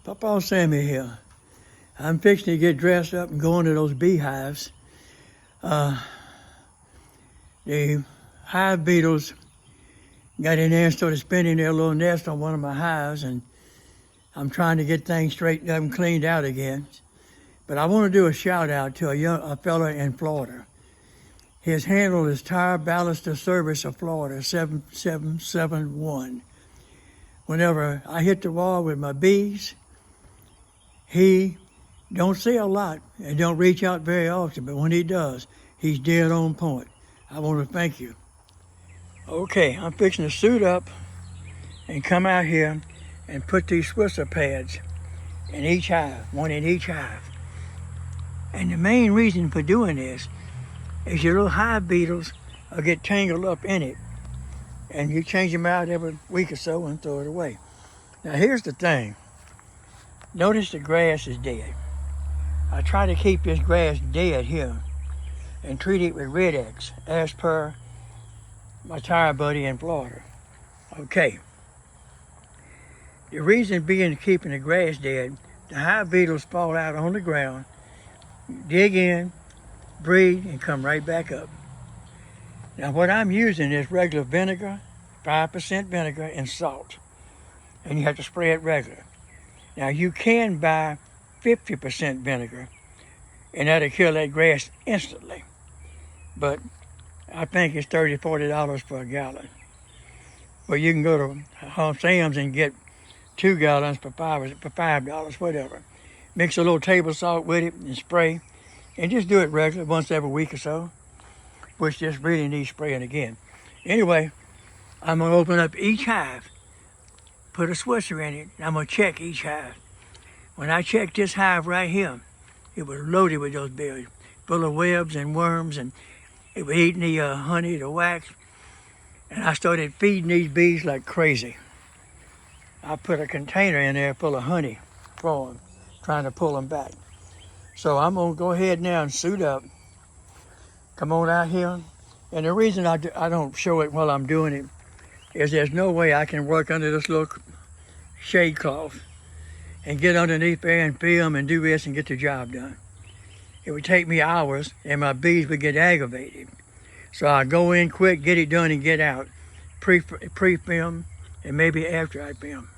Pawpaw Sammy here. I'm fixing to get dressed up and go into those beehives. The hive beetles got in there and started spinning their little nest on one of my hives, and I'm trying to get things straightened up and cleaned out again. But I want to do a shout out to a fella in Florida. His handle is Tire Ballaster Service of Florida, 7771. Whenever I hit the wall with my bees, he don't say a lot and don't reach out very often, but when he does, he's dead on point. I want to thank you. Okay, I'm fixing to suit up and come out here and put these Swisser pads in each hive, one in each hive. And the main reason for doing this is your little hive beetles will get tangled up in it, and you change them out every week or so and throw it away. Now here's the thing. Notice the grass is dead. I try to keep this grass dead here and treat it with Red X as per my tire buddy in Florida. Okay. The reason being keeping the grass dead, the hive beetles fall out on the ground, dig in, breathe, and come right back up. Now what I'm using is regular vinegar, 5% vinegar, and salt. And you have to spray it regular. Now you can buy 50% vinegar, and that'll kill that grass instantly. But I think it's $30, $40 for a gallon. Well, you can go to Sam's and get 2 gallons for $5, whatever. Mix a little table salt with it and spray, and just do it regular once every week or so, which just really needs spraying again. Anyway, I'm gonna open up each hive, put a Swisser in it, and I'm gonna check each hive. When I checked this hive right here, it was loaded with those berries, full of webs and worms, and it was eating the honey, the wax, and I started feeding these bees like crazy. I put a container in there full of honey for them, trying to pull them back. So I'm gonna go ahead now and suit up, come on out here. And the reason I don't show it while I'm doing it is there's no way I can work under this little shade cloth and get underneath there and film and do this and get the job done. It would take me hours and my bees would get aggravated. So I go in quick, get it done and get out, pre-film, and maybe after I film.